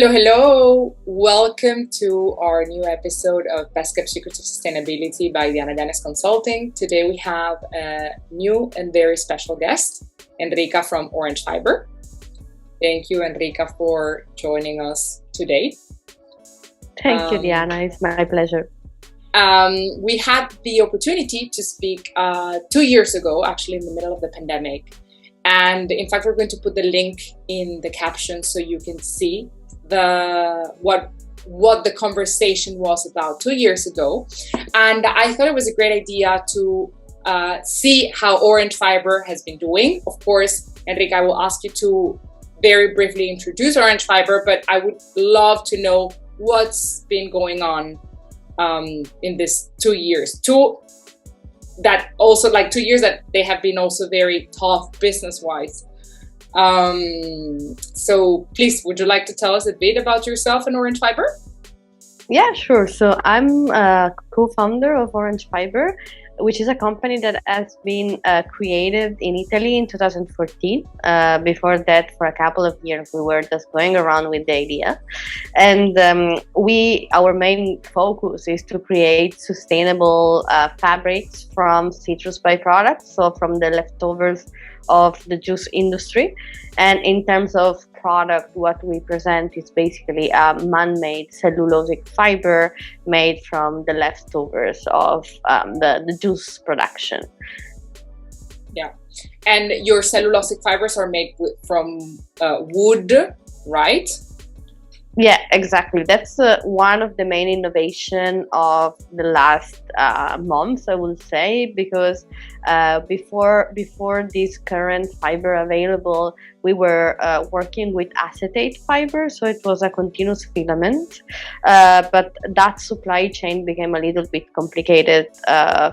Hello, hello. Welcome to our new episode of Best Kept Secrets of Sustainability by Diana Dennis Consulting. Today we have a new and very special guest, Enrica from Orange Fiber. Thank you, Enrica, for joining us today. Thank you, Diana. It's my pleasure. We had the opportunity to speak 2 years ago, actually in the middle of the pandemic. And in fact, we're going to put the link in the caption so you can see what the conversation was about 2 years ago. And I thought it was a great idea to see how Orange Fiber has been doing. Of course, Enrica, I will ask you to very briefly introduce Orange Fiber, but I would love to know what's been going on in this 2 years. 2 years that they have been also very tough business-wise. So please, would you like to tell us a bit about yourself and Orange Fiber? Yeah, sure. So I'm a co-founder of Orange Fiber, which is a company that has been created in Italy in 2014. Before that, for a couple of years, we were just going around with the idea. And our main focus is to create sustainable fabrics from citrus byproducts, so from the leftovers of the juice industry. And in terms of product, what we present is basically a man-made cellulosic fiber made from the leftovers of the juice production. Yeah, and your cellulosic fibers are made from wood, right? Yeah, exactly. That's one of the main innovation of the last months, I would say, because before this current fiber available, we were working with acetate fiber, so it was a continuous filament. But that supply chain became a little bit complicated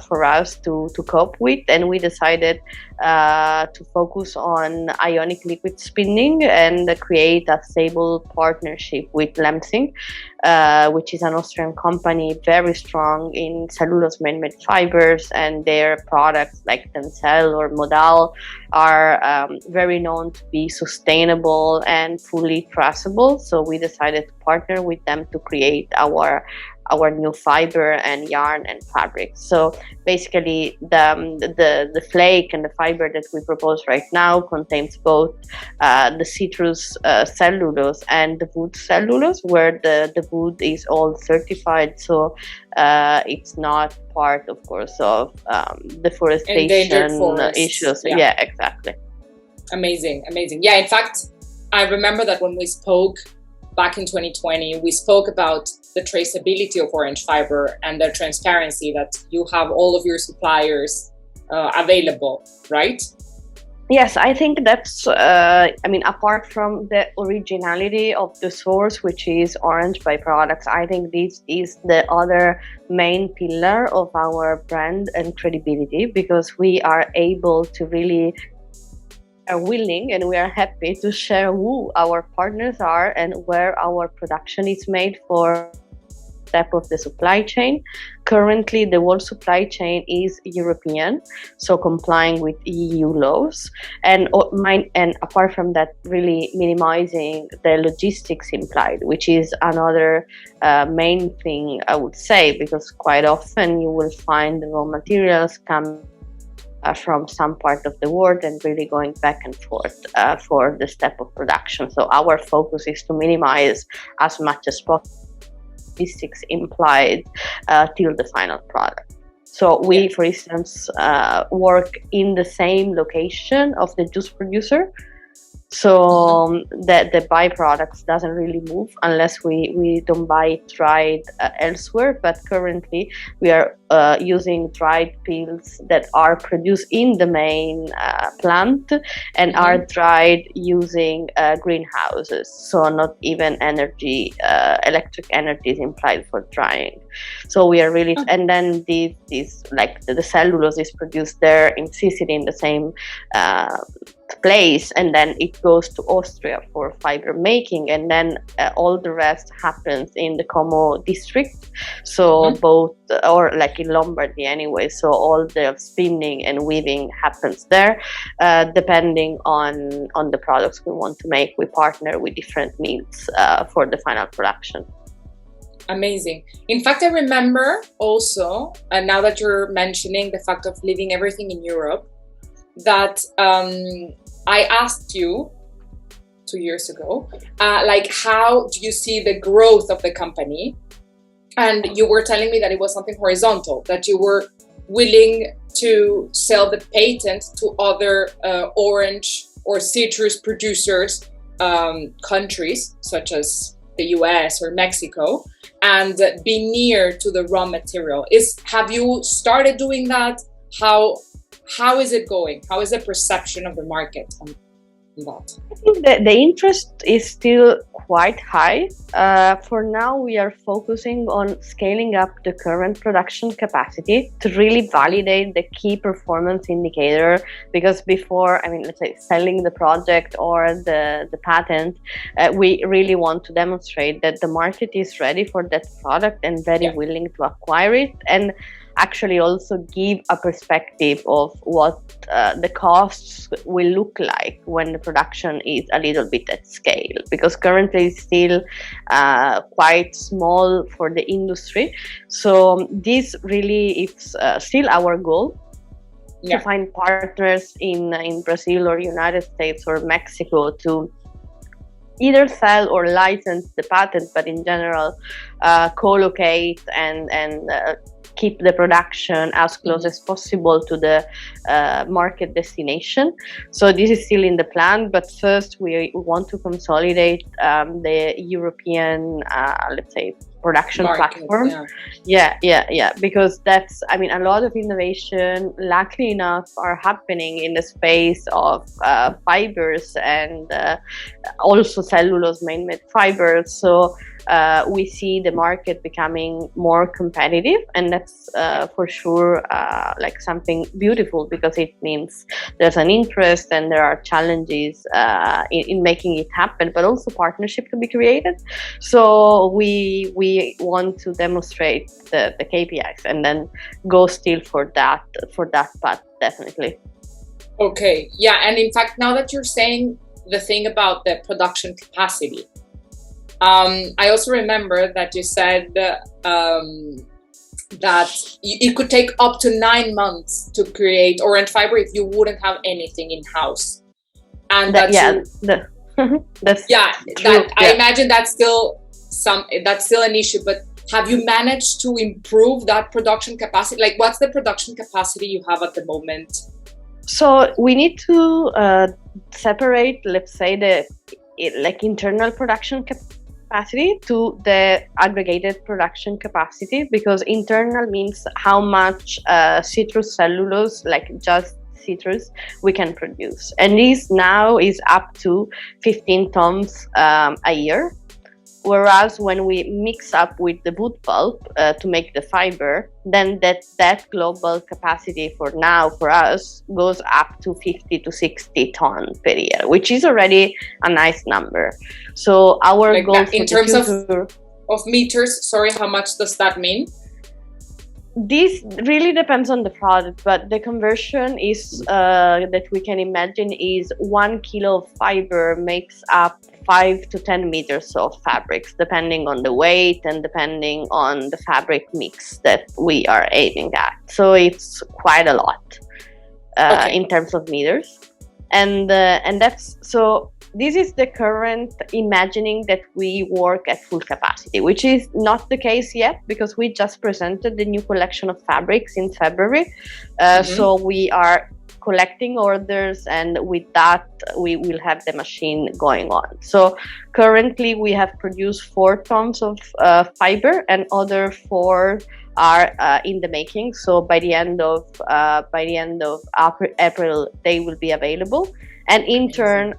for us to cope with, and we decided to focus on ionic liquid spinning and create a stable partnership with Lenzing, which is an Austrian company very strong in cellulose man-made fibers, and their products like textile or modal are very known to be sustainable and fully traceable. So we decided to partner with them to create our new fiber and yarn and fabric. So basically the flake and the fiber that we propose right now contains both the citrus cellulose and the wood cellulose, where the wood is all certified, so it's not part, of course, of deforestation issues. Yeah, exactly. Amazing. Yeah, in fact, I remember that when we spoke back in 2020, we spoke about the traceability of Orange Fiber and the transparency that you have all of your suppliers available, right? Yes, I think that's, apart from the originality of the source, which is Orange byproducts, I think this is the other main pillar of our brand and credibility, because we are able to really are willing and we are happy to share who our partners are and where our production is made for step of the supply chain. Currently, the whole supply chain is European, so complying with EU laws, and apart from that, really minimizing the logistics implied, which is another main thing I would say, because quite often you will find the raw materials come from some part of the world and really going back and forth for the step of production. So our focus is to minimize as much as possible logistics implied till the final product. So we, for instance, work in the same location of the juice producer, so that the byproducts doesn't really move unless we don't buy it dried elsewhere. But currently we are using dried peels that are produced in the main plant and are dried using greenhouses, so not even electric energy is implied for drying. So we are really and then these like the cellulose is produced there in Sicily in the same place, and then it goes to Austria for fiber making, and then all the rest happens in the Como district, so both, or like in Lombardy anyway, so all the spinning and weaving happens there. Depending on the products we want to make, we partner with different mills for the final production. Amazing. In fact, I remember also, and now that you're mentioning the fact of leaving everything in Europe, that I asked you 2 years ago, like, how do you see the growth of the company? And you were telling me that it was something horizontal, that you were willing to sell the patent to other orange or citrus producers, countries such as the US or Mexico, and be near to the raw material. Have you started doing that? How is it going? How is the perception of the market on that? I think the interest is still quite high. For now, we are focusing on scaling up the current production capacity to really validate the key performance indicator. Because before, let's say selling the project or the patent, we really want to demonstrate that the market is ready for that product and very willing to acquire it, and actually also give a perspective of what the costs will look like when the production is a little bit at scale, because currently it's still quite small for the industry. So this really is still our goal, to find partners in Brazil or United States or Mexico to either sell or license the patent, but in general co-locate and keep the production as close as possible to the market destination. So this is still in the plan, but first we want to consolidate the European, let's say, production platform. Because that's, a lot of innovation, luckily enough, are happening in the space of fibers and also cellulose man-made fibers. So we see the market becoming more competitive, and that's for sure like something beautiful, because it means there's an interest and there are challenges in making it happen, but also partnership to be created. So we want to demonstrate the KPIs and then go still for that path, definitely. Okay, and in fact, now that you're saying the thing about the production capacity, I also remember that you said that it could take up to 9 months to create orange fiber if you wouldn't have anything in house, and I imagine that's still an issue. But have you managed to improve that production capacity? Like, what's the production capacity you have at the moment? So we need to separate, let's say, the internal production capacity to the aggregated production capacity, because internal means how much citrus cellulose, like just citrus, we can produce, and this now is up to 15 tons a year. Whereas when we mix up with the wood pulp to make the fiber, then that global capacity for us goes up to 50 to 60 tons per year, which is already a nice number. So our goal in terms of meters, sorry, how much does that mean? This really depends on the product, but the conversion is that we can imagine is 1 kilo of fiber makes up 5 to 10 meters of fabrics, depending on the weight and depending on the fabric mix that we are aiming at. So it's quite a lot in terms of meters, and that's so. This is the current imagining that we work at full capacity, which is not the case yet, because we just presented the new collection of fabrics in February. So we are collecting orders, and with that we will have the machine going on. So currently we have produced 4 tons of fiber, and other 4 are in the making. So by the end of April they will be available, and in turn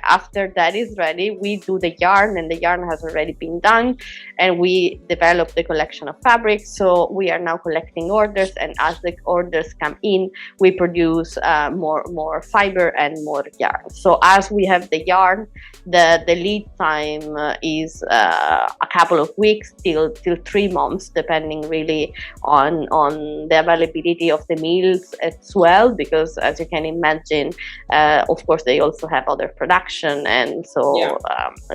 after that is ready, we do the yarn, and the yarn has already been done, and we develop the collection of fabrics. So we are now collecting orders, and as the orders come in, we produce more fiber and more yarn. So as we have the yarn, the lead time is a couple of weeks till 3 months, depending really on the availability of the mills as well, because as you can imagine, of course they also have other production, and so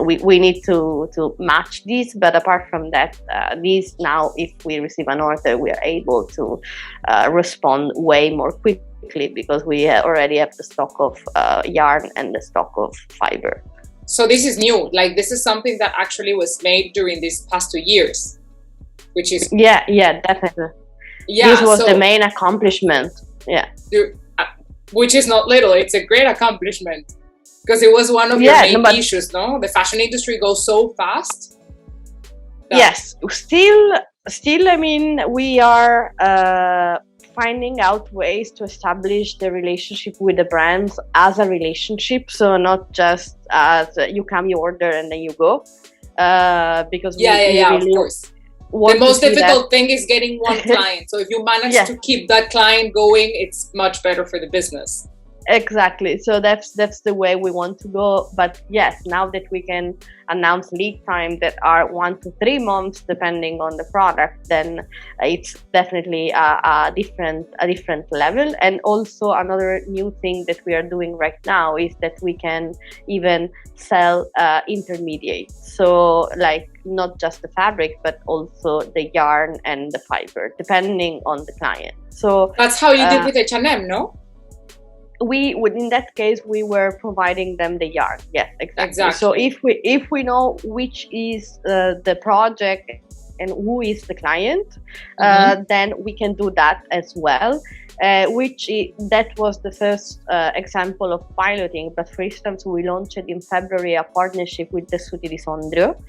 we need to match this. But apart from that, these now, if we receive an order, we are able to respond way more quickly, because we already have the stock of yarn and the stock of fiber. So this is new, like this is something that actually was made during these past 2 years, which is definitely. This was the main accomplishment. Which is not little, it's a great accomplishment, because it was one of your main issues, no? The fashion industry goes so fast. Yes, still, I mean, we are finding out ways to establish the relationship with the brands as a relationship, so not just as you come, you order, and then you go. Because we really, of course. The most difficult thing is getting one client. So if you manage to keep that client going, it's much better for the business. Exactly. So that's the way we want to go. But yes, now that we can announce lead time that are 1 to 3 months depending on the product, then it's definitely a different level. And also another new thing that we are doing right now is that we can even sell intermediates. So like not just the fabric, but also the yarn and the fiber, depending on the client. So that's how you did with H&M, no? In that case, we were providing them the yarn. Yes, exactly. So if we know which is the project and who is the client, then we can do that as well. That was the first example of piloting. But for instance, we launched in February a partnership with the Tessuti di Sondrio,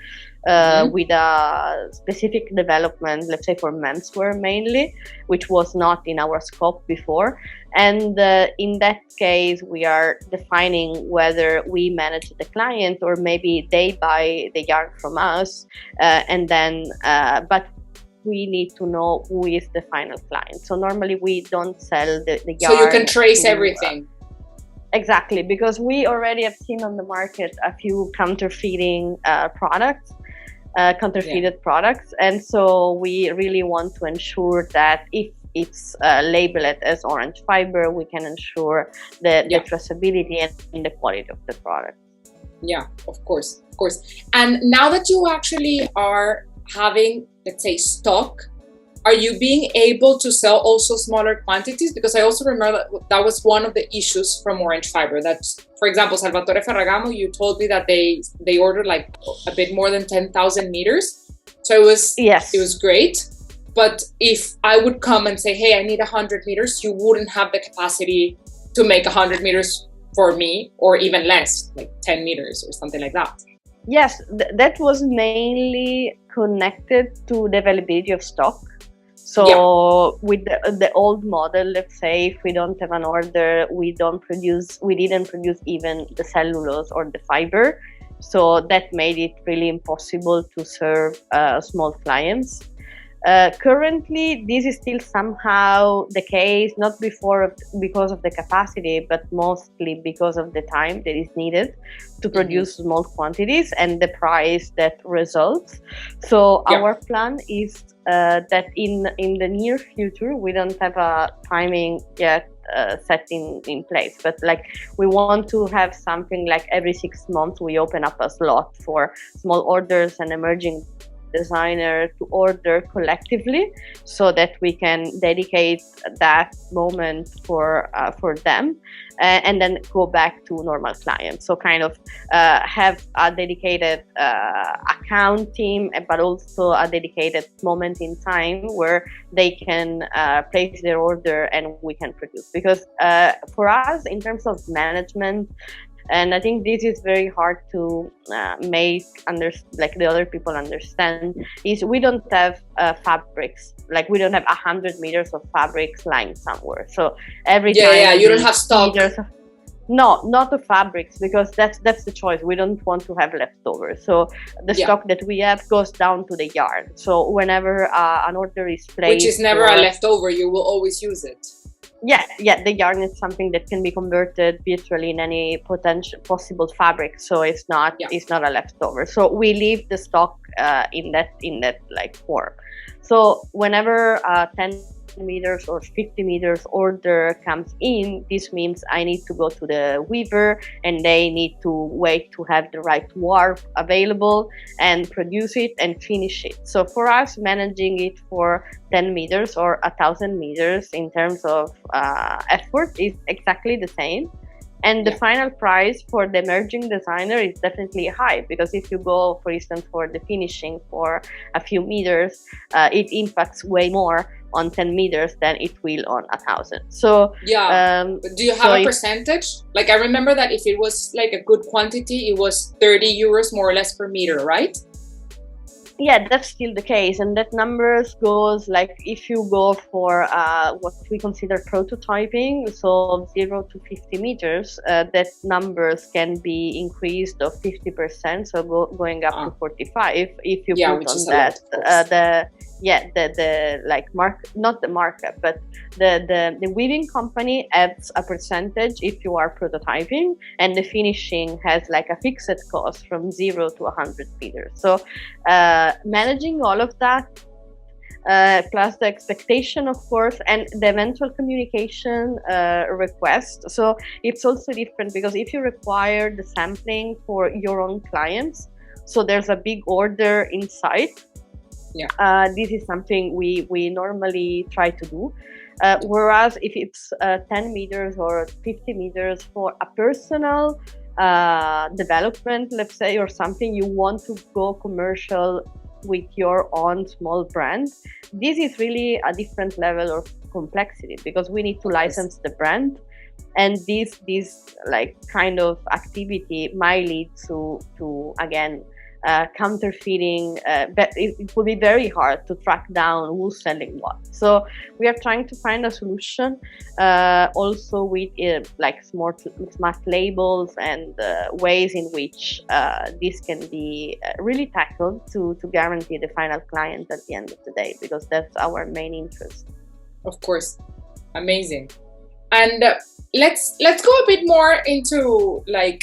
with a specific development, let's say for menswear mainly, which was not in our scope before. And in that case, we are defining whether we manage the client or maybe they buy the yarn from us, and then but we need to know who is the final client. So normally we don't sell the yarn. So you can trace everything. Exactly, because we already have seen on the market a few counterfeiting products, counterfeited products. And so we really want to ensure that if it's labeled as orange fiber, we can ensure the traceability and the quality of the product. Yeah, of course. And now that you actually are having, let's say, stock, are you being able to sell also smaller quantities? Because I also remember that was one of the issues from orange fiber. That, for example, Salvatore Ferragamo, you told me that they ordered like a bit more than 10,000 meters. So it was great. But if I would come and say, hey, I need 100 meters, you wouldn't have the capacity to make 100 meters for me, or even less, like 10 meters or something like that. Yes, that was mainly connected to the availability of stock. So with the old model, let's say, if we don't have an order, we didn't produce even the cellulose or the fiber. So that made it really impossible to serve small clients. Currently, this is still somehow the case, not because of the capacity, but mostly because of the time that is needed to produce small quantities and the price that results. So our plan is that in the near future, we don't have a timing yet set in place, but like we want to have something like every 6 months we open up a slot for small orders and emerging designer to order collectively, so that we can dedicate that moment for them, and then go back to normal clients. So kind of have a dedicated account team, but also a dedicated moment in time where they can place their order and we can produce. Because for us, in terms of management, and I think this is very hard to make like the other people understand, is we don't have fabrics, like we don't have 100 meters of fabrics lying somewhere. So every time you don't have stock. No, not the fabrics, because that's the choice. We don't want to have leftovers. So the stock that we have goes down to the yard. So whenever an order is placed, which is never a leftover, you will always use it. Yeah, the yarn is something that can be converted virtually in any possible fabric. So it's not a leftover. So we leave the stock in that like form. So whenever 10 meters or 50 meters order comes in, this means I need to go to the weaver and they need to wait to have the right warp available and produce it and finish it. So for us, managing it for 10 meters or 1,000 meters in terms of effort is exactly the same. And the final price for the emerging designer is definitely high, because if you go, for instance, for the finishing for a few meters, it impacts way more on 10 meters than it will on 1,000. So do you have a percentage? Like, I remember that if it was like a good quantity, it was 30 euros more or less per meter, right? Yeah, that's still the case, and that numbers goes like if you go for what we consider prototyping, so 0 to 50 meters, that numbers can be increased of 50%, so going up to 45 if you put on that the like not the markup, but the weaving company adds a percentage if you are prototyping, and the finishing has like a fixed cost from 0 to 100 meters. So managing all of that, plus the expectation, of course, and the eventual communication request. So it's also different, because if you require the sampling for your own clients, so there's a big order inside. This is something we normally try to do. Whereas if it's 10 meters or 50 meters for a personal development, let's say, or something you want to go commercial with your own small brand, this is really a different level of complexity, because we need to license the brand, and this like kind of activity might lead to again counterfeiting, but it would be very hard to track down who's selling what. So we are trying to find a solution also with like smart labels and ways in which this can be really tackled to guarantee the final client at the end of the day, because that's our main interest. Of course. Amazing. And let's go a bit more into like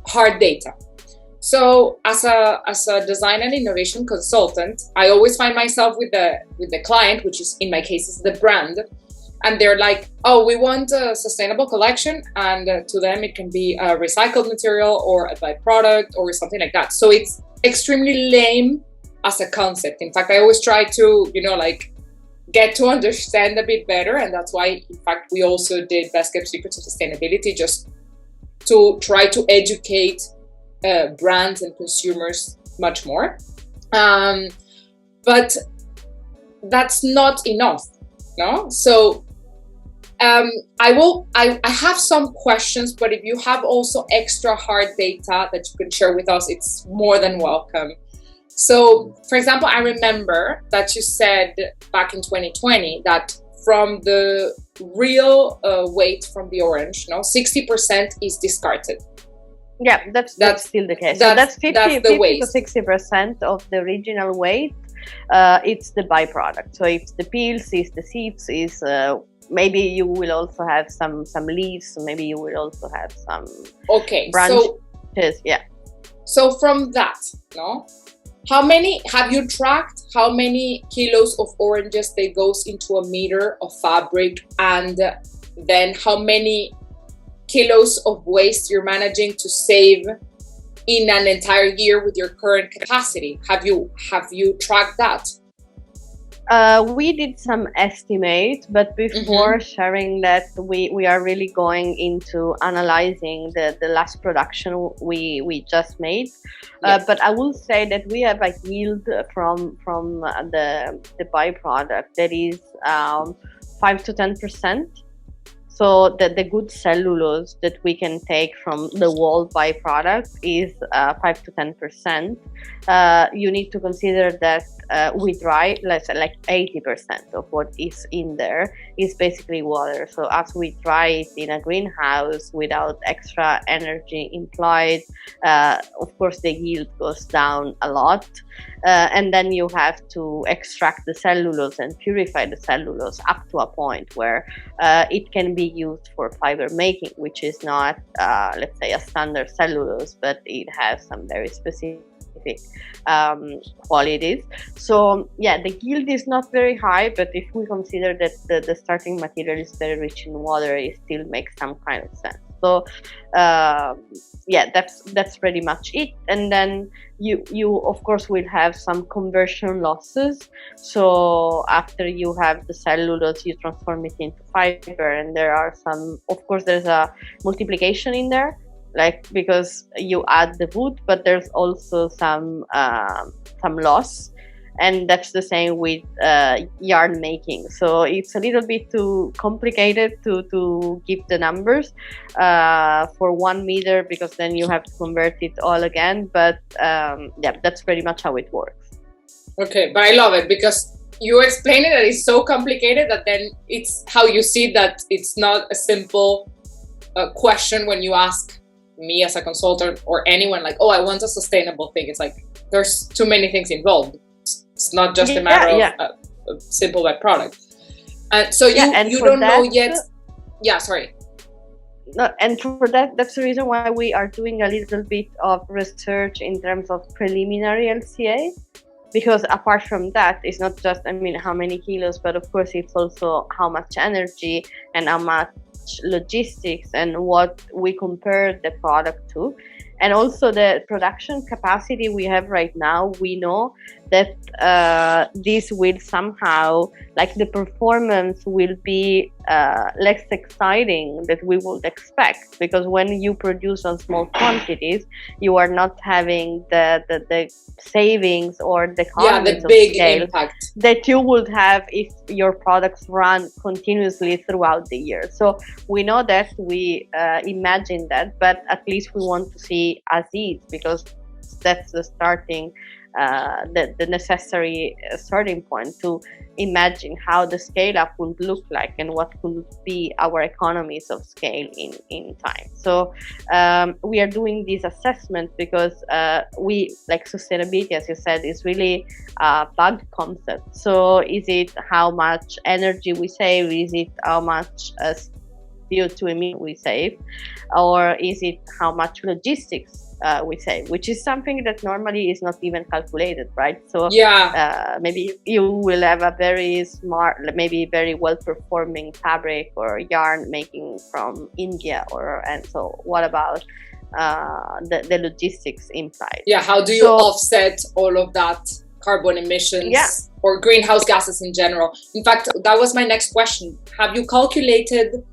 hard data. So as a design and innovation consultant, I always find myself with the client, which is in my case is the brand, and they're like, oh, we want a sustainable collection, and to them it can be a recycled material or a byproduct or something like that. So it's extremely lame as a concept. In fact, I always try to, like get to understand a bit better, and that's why, in fact, we also did Best Kept Secrets of Sustainability, just to try to educate brands and consumers much more, but that's not enough, no? So I have some questions, but if you have also extra hard data that you can share with us, it's more than welcome. So, for example, I remember that you said back in 2020 that from the real weight from the orange, 60% is discarded. Yeah, that's still the case. So that's 50 to 60% of the original weight. It's the byproduct. So if the peels, is the seeds, is maybe you will also have some leaves. Maybe you will also have some branches. So from that, have you tracked how many kilos of oranges they goes into a meter of fabric, and then how many kilos of waste you're managing to save in an entire year with your current capacity? Have you tracked that? We did some estimates, but before sharing that, we are really going into analyzing the last production we just made. But I will say that we have a yield from the byproduct that is 5 to 10%. So the good cellulose that we can take from the wall byproduct is 5 to 10%. You need to consider that we dry, let's say like 80% of what is in there is basically water. So as we dry it in a greenhouse without extra energy implied, of course the yield goes down a lot. And then you have to extract the cellulose and purify the cellulose up to a point where it can be used for fiber making, which is not, let's say, a standard cellulose, but it has some very specific qualities. So yeah, the yield is not very high, but if we consider that the starting material is very rich in water, it still makes some kind of sense. So yeah, that's pretty much it. And then you of course will have some conversion losses. So after you have the cellulose, you transform it into fiber, and there are some, of course there's a multiplication in there, like because you add the wood, but there's also some loss. And that's the same with yarn making. So it's a little bit too complicated to give the numbers for 1 meter, because then you have to convert it all again. But yeah, that's pretty much how it works. Okay, but I love it because you explain it that it's so complicated that then it's how you see that it's not a simple question when you ask me as a consultant or anyone like, oh, I want a sustainable thing. It's like there's too many things involved. It's not just a matter of a simple web product. So you don't know yet. Yeah, sorry. No, and for that's the reason why we are doing a little bit of research in terms of preliminary LCA, because apart from that, it's not just, I mean, how many kilos, but of course it's also how much energy and how much logistics and what we compare the product to. And also the production capacity we have right now, we know that this will somehow, like the performance will be less exciting than we would expect, because when you produce on small quantities, you are not having the savings or the economies the big of scale impact that you would have if your products run continuously throughout the year. So we know that, we imagine that, but at least we want to see as is, because that's the starting the necessary starting point to imagine how the scale up would look like and what could be our economies of scale in time. So we are doing this assessment because we, like, sustainability, as you said, is really a bug concept. So is it how much energy we save? Is it how much CO2 emission we save? Or is it how much logistics we save, which is something that normally is not even calculated, right? So maybe you will have a very smart, maybe very well-performing fabric or yarn making from India, and so what about the logistics implied? Yeah, how do you offset all of that carbon emissions or greenhouse gases in general? In fact, that was my next question. Have you calculated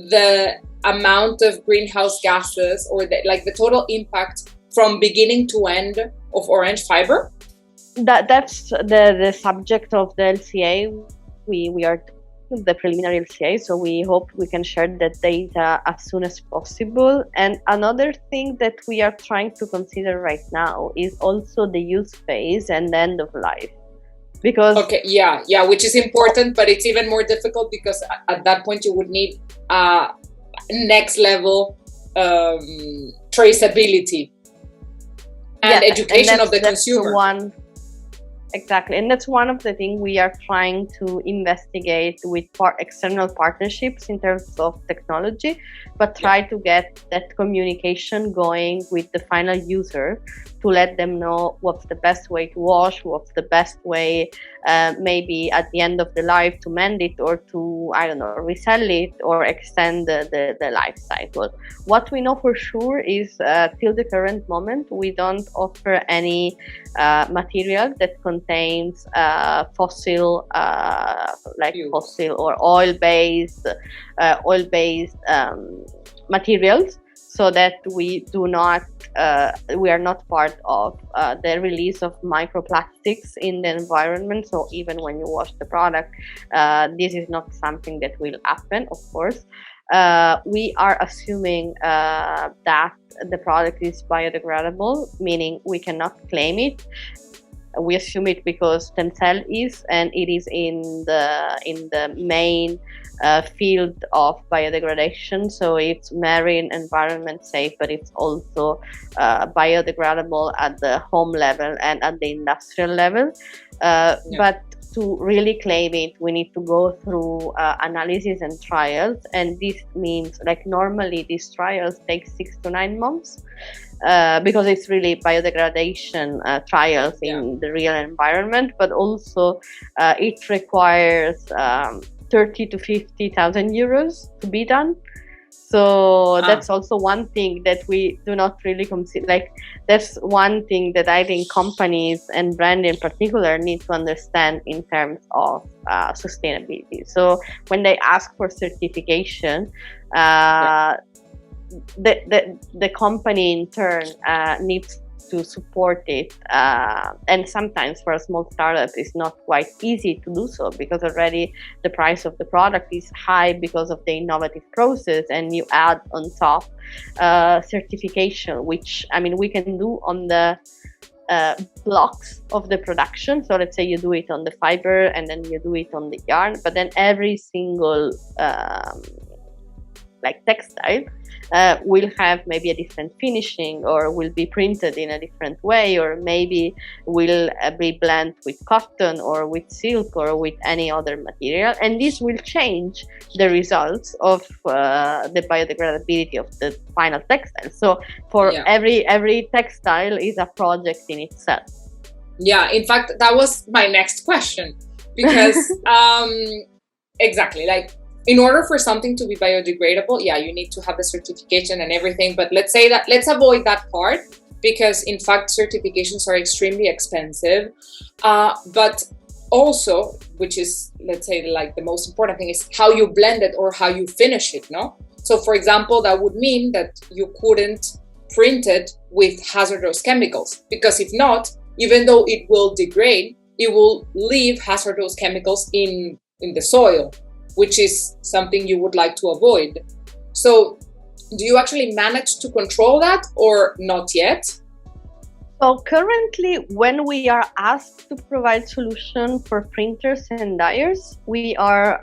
the amount of greenhouse gases or the total impact from beginning to end of orange fiber? That's the subject of the LCA. We are doing the preliminary LCA, so we hope we can share that data as soon as possible. And another thing that we are trying to consider right now is also the use phase and end of life. Because which is important, but it's even more difficult because at that point you would need next level traceability and education of the consumer. Exactly, and that's one of the things we are trying to investigate with external partnerships in terms of technology, but try to get that communication going with the final user to let them know what's the best way to wash, what's the best way maybe at the end of the life to mend it, or to, I don't know, resell it or extend the life cycle. What we know for sure is till the current moment, we don't offer any material that contains fossil or oil-based materials, so that we are not part of the release of microplastics in the environment. So even when you wash the product, this is not something that will happen, of course. we are assuming that the product is biodegradable, meaning we cannot claim it. We assume it because textile is, and it is in the main field of biodegradation. So it's marine environment safe, but it's also biodegradable at the home level and at the industrial level. But to really claim it, we need to go through analysis and trials, and this means, like, normally these trials take 6 to 9 months. Because it's really biodegradation trials in the real environment, but also it requires 30 to 50,000 euros to be done. So that's also one thing that we do not really consider. Like, that's one thing that I think companies and brand in particular need to understand in terms of sustainability. So when they ask for certification, the company in turn needs to support it, and sometimes for a small startup it's not quite easy to do so, because already the price of the product is high because of the innovative process, and you add on top certification, which, I mean, we can do on the blocks of the production. So let's say you do it on the fiber and then you do it on the yarn, but then every single like textile will have maybe a different finishing, or will be printed in a different way, or maybe will be blended with cotton or with silk or with any other material, and this will change the results of the biodegradability of the final textile. So for every textile is a project in itself. Yeah, in fact, that was my next question, because exactly, like, in order for something to be biodegradable, you need to have the certification and everything. But let's avoid that part, because in fact, certifications are extremely expensive. But also, which is, let's say, like, the most important thing is how you blend it or how you finish it, no? So for example, that would mean that you couldn't print it with hazardous chemicals, because if not, even though it will degrade, it will leave hazardous chemicals in the soil, which is something you would like to avoid. So do you actually manage to control that, or not yet? So currently, when we are asked to provide solution for printers and dyers, we are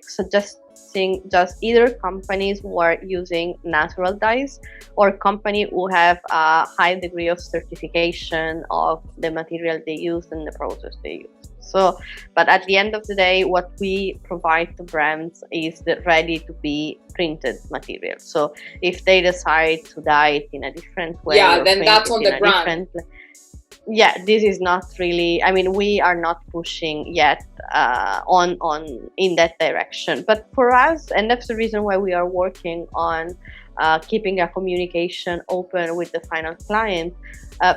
suggesting just either companies who are using natural dyes, or companies who have a high degree of certification of the material they use and the process they use. So, but at the end of the day, what we provide to brands is the ready to be printed material. So if they decide to dye it in a different way, then that's on the brand. This is not really, I mean, we are not pushing yet on in that direction. But for us, and that's the reason why we are working on keeping a communication open with the final client,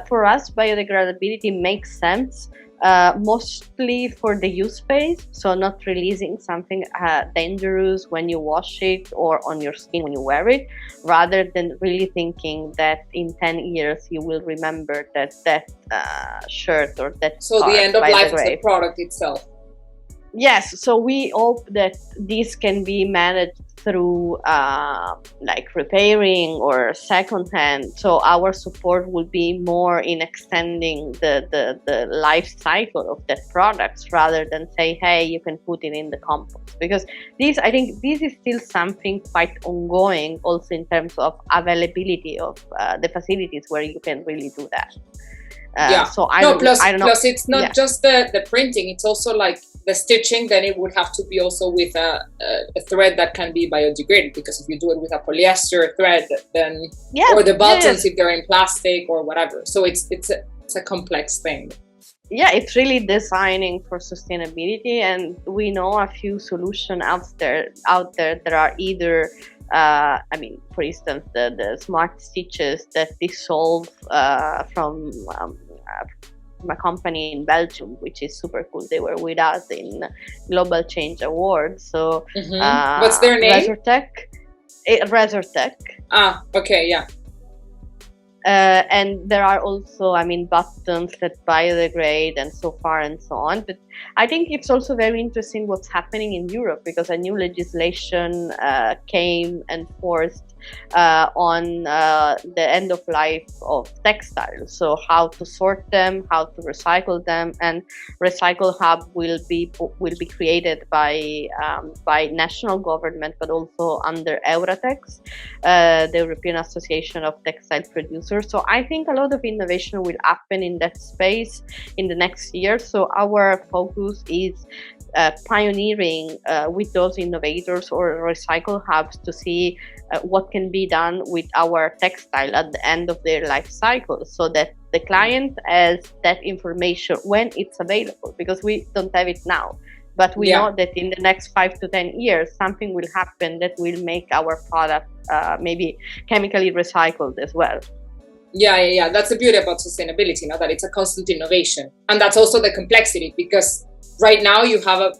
for us, biodegradability makes sense. Mostly for the use phase, so not releasing something dangerous when you wash it or on your skin when you wear it, rather than really thinking that in 10 years you will remember that shirt or that. So the end of life of the product itself. Yes, so we hope that this can be managed through like repairing or second-hand. So our support will be more in extending the life cycle of that products, rather than say, hey, you can put it in the compost. Because I think this is still something quite ongoing, also in terms of availability of the facilities where you can really do that. So I don't know. Plus it's not just the printing, it's also like the stitching. Then it would have to be also with a thread that can be biodegraded, because if you do it with a polyester thread, then or the buttons if they're in plastic or whatever. So it's a complex thing. Yeah, it's really designing for sustainability, and we know a few solutions out there that are either for instance, the smart stitches that dissolve from a company in Belgium, which is super cool. They were with us in Global Change Awards. So what's their name? Razortech. Ah, okay, yeah. And there are also, I mean, buttons that biodegrade and so far and so on. But I think it's also very interesting what's happening in Europe, because a new legislation came and forced on the end of life of textiles. So how to sort them, how to recycle them, and Recycle Hub will be created by national government, but also under Euratex, the European Association of Textile Producers. So I think a lot of innovation will happen in that space in the next year. So our focus is pioneering with those innovators or recycle hubs to see what can be done with our textile at the end of their life cycle, so that the client has that information when it's available, because we don't have it now. But we know that in the next 5 to 10 years, something will happen that will make our product maybe chemically recycled as well. Yeah. That's the beauty about sustainability, that it's a constant innovation. And that's also the complexity, because right now you have a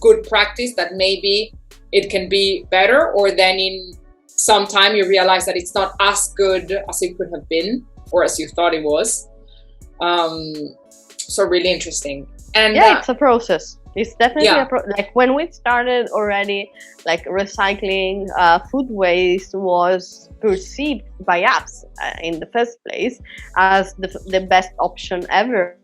good practice that maybe it can be better, or then in some time you realize that it's not as good as it could have been, or as you thought it was. So really interesting. And it's a process. It's definitely like when we started already, like recycling food waste was perceived by us in the first place as the best option ever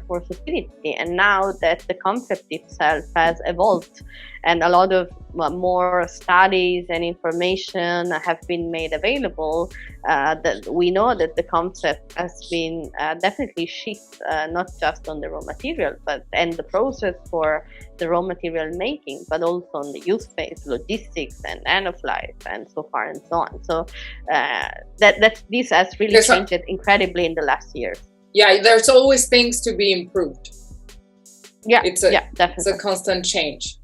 for society. And now that the concept itself has evolved and a lot of more studies and information have been made available, that we know that the concept has been definitely shifted, not just on the raw material, but and the process for the raw material making, but also on the use phase, logistics and end of life, and so far and so on. So this has really changed incredibly in the last years. Yeah, there's always things to be improved. Definitely. It's a constant change.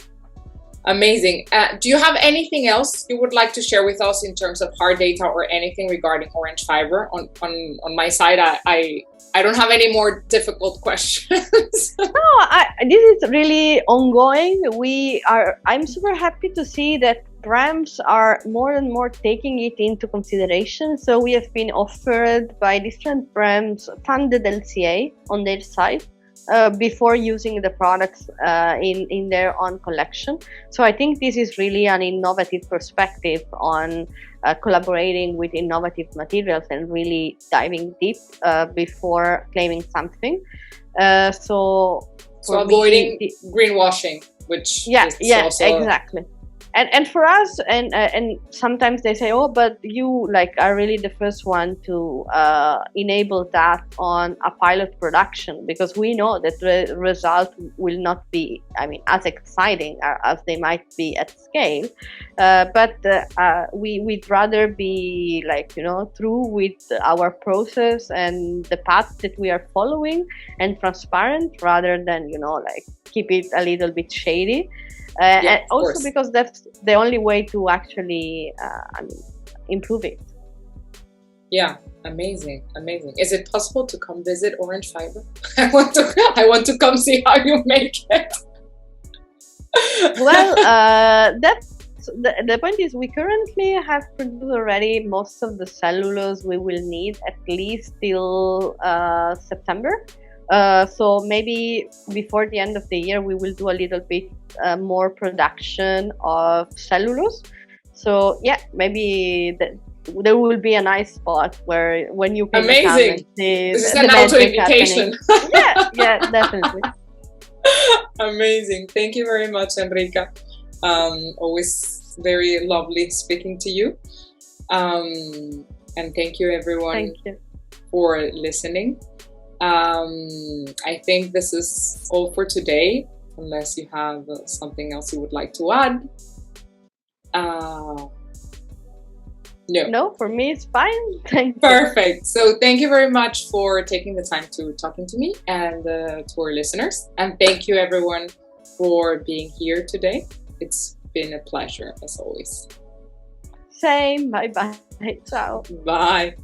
Amazing. Do you have anything else you would like to share with us in terms of hard data or anything regarding orange fiber? On my side, I don't have any more difficult questions. No, this is really ongoing. I'm super happy to see that brands are more and more taking it into consideration. So we have been offered by different brands funded LCA on their site before using the products in their own collection. So I think this is really an innovative perspective on collaborating with innovative materials and really diving deep before claiming something. So avoiding greenwashing, which is also exactly. And for us, and sometimes they say, oh, but you are really the first one to enable that on a pilot production, because we know that the result will not be, as exciting as they might be at scale. But we'd rather be true with our process and the path that we are following and transparent, rather than keep it a little bit shady. And also because that's the only way to actually improve it. Yeah, amazing. Is it possible to come visit Orange Fiber? I want to come see how you make it. Well, the point is, we currently have produced already most of the cellulose we will need at least till September. So maybe before the end of the year, we will do a little bit more production of cellulose. So maybe there will be a nice spot where when you can come and see this is an auto invitation. yeah, definitely. Amazing. Thank you very much, Enrica. Always very lovely speaking to you. And thank you, everyone, for listening. I think this is all for today, unless you have something else you would like to add. No, for me it's fine. Thank you. Perfect. So thank you very much for taking the time to talking to me and to our listeners. And thank you, everyone, for being here today. It's been a pleasure, as always. Same. Bye-bye. Ciao. Bye.